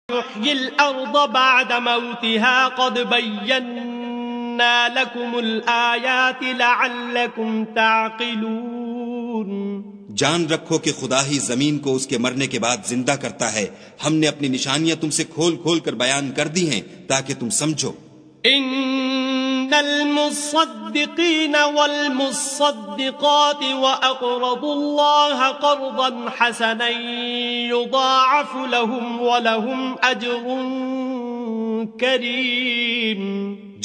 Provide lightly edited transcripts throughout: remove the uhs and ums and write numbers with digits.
يحيي الأرض بعد موتها قد بينا لكم الآيات لعلكم تعقلون۔ جان رکھو کہ خدا ہی زمین کو اس کے مرنے کے بعد زندہ کرتا ہے، ہم نے اپنی نشانیاں تم سے کھول کھول کر بیان کر دی ہیں تاکہ تم سمجھو۔ ان المصدقین والمصدقات واقرضوا الله قرضا حسنا يضاعف لهم ولهم اجر کریم۔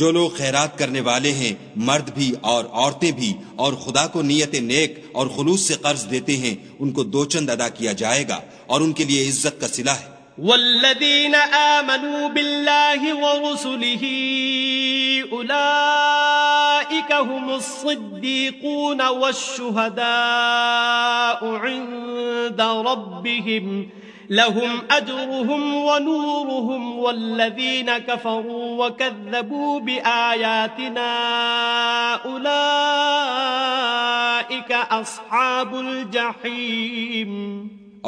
جو لوگ خیرات کرنے والے ہیں، مرد بھی اور عورتیں بھی، اور خدا کو نیت نیک اور خلوص سے قرض دیتے ہیں، ان کو دو چند ادا کیا جائے گا اور ان کے لیے عزت کا صلہ ہے۔ والذین آمنوا باللہ ورسلہ اولئک هم الصدیقون والشہداء عند ربهم لهم اجرهم ونورهم والذین کفروا وکذبوا بآیاتنا اولئک اصحاب الجحیم۔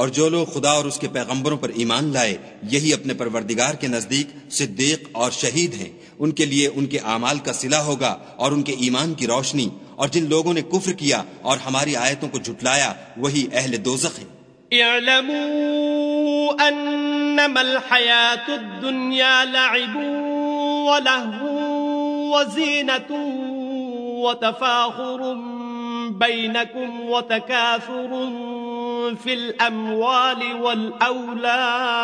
اور جو لوگ خدا اور اس کے پیغمبروں پر ایمان لائے، یہی اپنے پروردگار کے نزدیک صدیق اور شہید ہیں، ان کے لیے ان کے اعمال کا صلہ ہوگا اور ان کے ایمان کی روشنی، اور جن لوگوں نے کفر کیا اور ہماری آیتوں کو جھٹلایا وہی اہل دوزخ ہیں۔ اعلموا انما الحیاة الدنیا لعب ولہو وزینۃ وتفاخر بینکم وتکاثر في الأموال والأولاد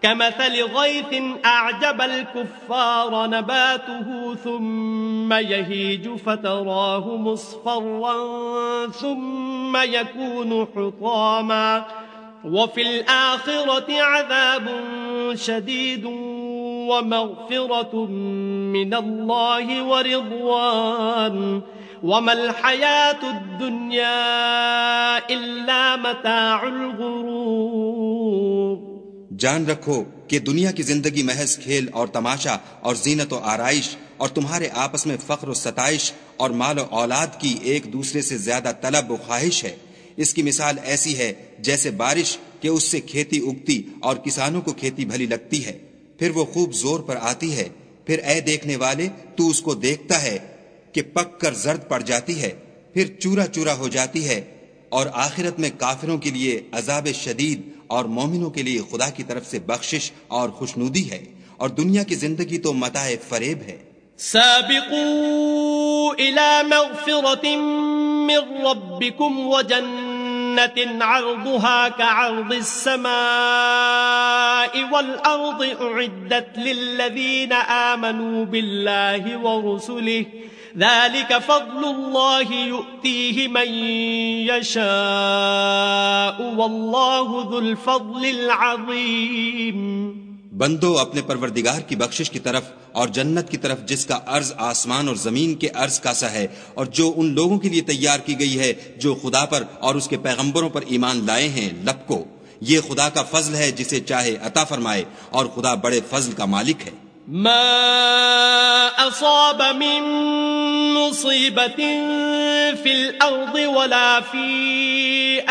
كمثل غيث أعجب الكفار نباته ثم يهيج فتراه مصفرا ثم يكون حطاما وفي الآخرة عذاب شديد ومغفرة من الله ورضوان وما الحياة الدنيا إلا متاع الغرور۔ جان رکھو کہ دنیا کی زندگی محض کھیل اور تماشا اور زینت و آرائش، اور تمہارے آپس میں فخر و ستائش اور مال و اولاد کی ایک دوسرے سے زیادہ طلب و خواہش ہے۔ اس کی مثال ایسی ہے جیسے بارش کہ اس سے کھیتی اگتی اور کسانوں کو کھیتی بھلی لگتی ہے، پھر وہ خوب زور پر آتی ہے، پھر اے دیکھنے والے تو اس کو دیکھتا ہے کہ پک کر زرد پڑ جاتی ہے، پھر چورا چورا ہو جاتی ہے، اور آخرت میں کافروں کے لیے عذاب شدید اور مومنوں کے لیے خدا کی طرف سے بخشش اور خوشنودی ہے، اور دنیا کی زندگی تو متاع فریب ہے۔ سابقوا الى مغفرة من ربكم وجنة عرضها كعرض السماء والأرض اعدت للذين آمنوا بالله ورسله ذلك فضل الله يؤتيه من يشاء والله ذو الفضل العظيم۔ بندو اپنے پروردگار کی بخشش کی طرف اور جنت کی طرف جس کا عرض آسمان اور زمین کے عرض کا سا ہے، اور جو ان لوگوں کے لیے تیار کی گئی ہے جو خدا پر اور اس کے پیغمبروں پر ایمان لائے ہیں، لب کو، یہ خدا کا فضل ہے جسے چاہے عطا فرمائے، اور خدا بڑے فضل کا مالک ہے۔ ما اصاب من مصیبت فی الارض ولا فی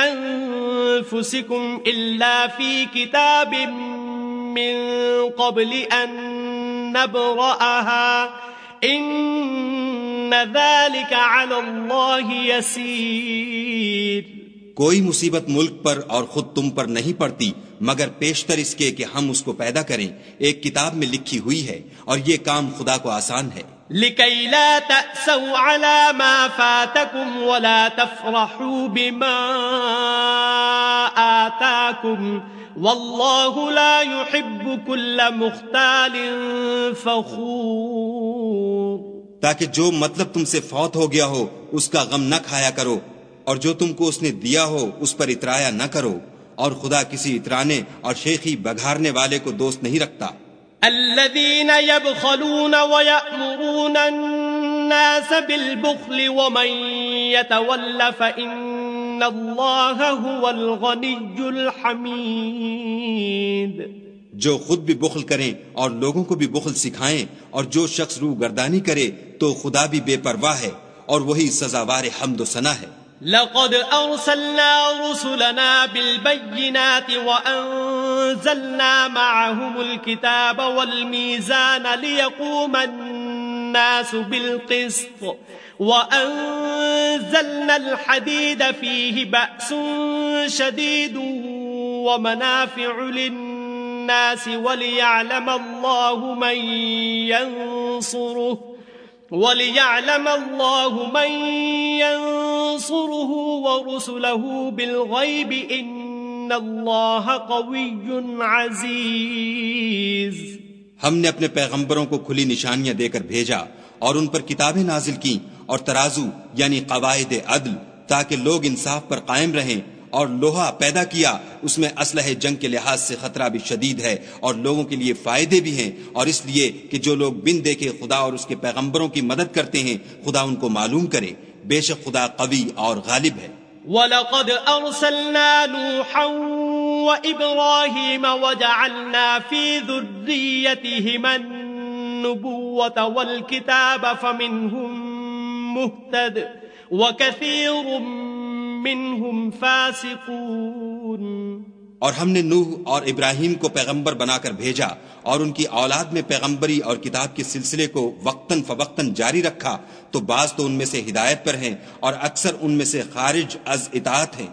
انفسکم الا فی کتاب من قبل ان نبرأها ان ذلك على الله يسير۔ کوئی مصیبت ملک پر اور خود تم پر نہیں پڑتی مگر پیشتر اس کے کہ ہم اس کو پیدا کریں، ایک کتاب میں لکھی ہوئی ہے، اور یہ کام خدا کو آسان ہے۔ لِكَيْ لَا تَأْسَوْا عَلَى مَا فَاتَكُمْ وَلَا تَفْرَحُوا بِمَا آتَاكُمْ وَاللَّهُ لَا يُحِبُّ كُلَّ مُخْتَالٍ فَخُورٍ۔ تاکہ جو مطلب تم سے فوت ہو گیا ہو اس کا غم نہ کھایا کرو، اور جو تم کو اس نے دیا ہو اس پر اترایا نہ کرو، اور خدا کسی اترانے اور شیخی بگھارنے والے کو دوست نہیں رکھتا۔ الذين يبخلون ويأمرون الناس بالبخل ومن يتول فإن الله هو الغني الحميد۔ جو خود بھی بخل کریں اور لوگوں کو بھی بخل سکھائیں، اور جو شخص روح گردانی کرے تو خدا بھی بے پرواہ ہے اور وہی سزاوار حمد و ثنا ہے۔ لقد أرسلنا رسلنا بالبينات وأنزلنا وأنزلنا معهم الكتاب والميزان ليقوم الناس بالقسط وأنزلنا الحديد فيه بأس شديد ومنافع للناس وليعلم الله من ينصره ورسله بالغيب إن الله قوي عزيز. ہم نے اپنے پیغمبروں کو کھلی نشانیاں دے کر بھیجا اور ان پر کتابیں نازل کی اور ترازو یعنی قواعد عدل تاکہ لوگ انصاف پر قائم رہیں، اور لوہا پیدا کیا، اس میں اسلحہ جنگ کے لحاظ سے خطرہ بھی شدید ہے اور لوگوں کے لیے فائدے بھی ہیں، اور اس لیے کہ جو لوگ بن دیکھے خدا اور اس کے پیغمبروں کی مدد کرتے ہیں خدا ان کو معلوم کرے، بے شک خدا قوی اور غالب ہے. وَلَقَدْ أَرْسَلْنَا نُوحًا وَإِبْرَاهِيمَ وَجَعَلْنَا فِي ذُرِّيَّتِهِمَا النُّبُوَّةَ وَالْكِتَابَ فَمِنْهُمْ مُهْتَدٍ وَكَثِيرٌ منہم فاسقون. اور ہم نے نوح اور ابراہیم کو پیغمبر بنا کر بھیجا اور ان کی اولاد میں پیغمبری اور کتاب کے سلسلے کو وقتاً فوقتاً جاری رکھا، تو بعض تو ان میں سے ہدایت پر ہیں اور اکثر ان میں سے خارج از اطاعت ہیں.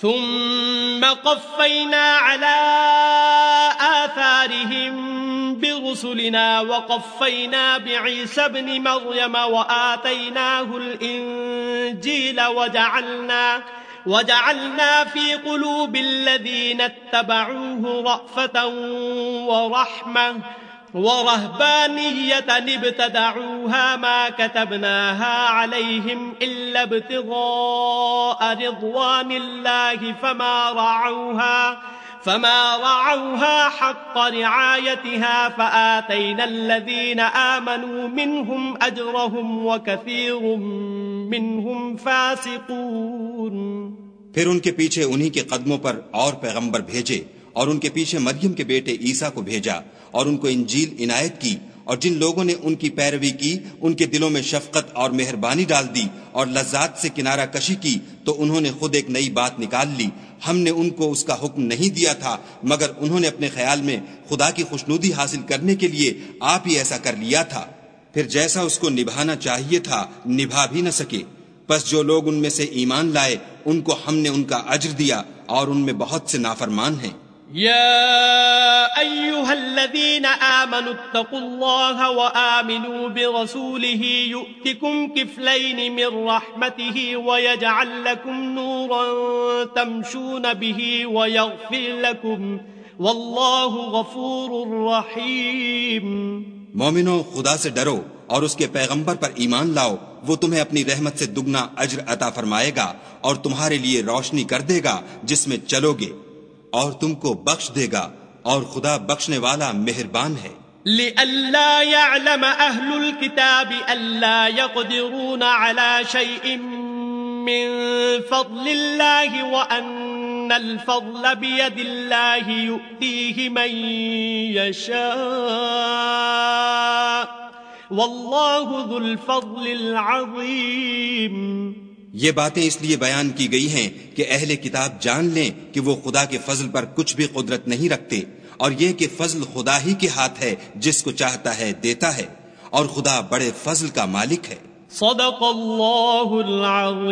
ثم قفینا علی آثارهم برسلنا وقفینا بعیسی ابن مریم وآتیناہ الانجیل وجعلنا في قلوب الذين اتبعوه رأفة ورهبانية ابتدعوها ما كتبناها عليهم إلا ابتغاء رضوان الله فما رعوها حق رعايتها فآتينا الذين آمنوا منهم أجرهم وكثير منهم فاسقون. پھر ان کے پیچھے انہی کے قدموں پر اور پیغمبر بھیجے اور ان کے پیچھے مریم کے بیٹے عیسیٰ کو بھیجا اور ان کو انجیل عنایت کی، اور جن لوگوں نے ان کی پیروی کی ان کے دلوں میں شفقت اور مہربانی ڈال دی اور لذات سے کنارہ کشی کی، تو انہوں نے خود ایک نئی بات نکال لی. ہم نے ان کو اس کا حکم نہیں دیا تھا مگر انہوں نے اپنے خیال میں خدا کی خوشنودی حاصل کرنے کے لیے آپ ہی ایسا کر لیا تھا، پھر جیسا اس کو نبھانا چاہیے تھا نبھا بھی نہ سکے. پس جو لوگ ان میں سے ایمان لائے ان کو ہم نے ان کا اجر دیا اور ان میں بہت سے نافرمان ہیں. يا أيها الذين آمنوا اتقوا الله وآمنوا برسوله يؤتكم كفلين من رحمته ويجعل لكم نورا تمشون به ويغفر لكم والله غفور رحيم. مومنو، خدا سے ڈرو اور اس کے پیغمبر پر ایمان لاؤ، وہ تمہیں اپنی رحمت سے دگنا اجر عطا فرمائے گا اور تمہارے لیے روشنی کر دے گا جس میں چلو گے، اور تم کو بخش دے گا، اور خدا بخشنے والا مہربان ہے. لئلا يعلم أهل الكتاب ألا يقدرون على شيء من فضل الله وأن الفضل بيد الله يؤتيه من يشاء والله ذو الفضل العظيم. یہ باتیں اس لیے بیان کی گئی ہیں کہ اہل کتاب جان لیں کہ وہ خدا کے فضل پر کچھ بھی قدرت نہیں رکھتے، اور یہ کہ فضل خدا ہی کے ہاتھ ہے، جس کو چاہتا ہے دیتا ہے، اور خدا بڑے فضل کا مالک ہے. صدق اللہ العظیم.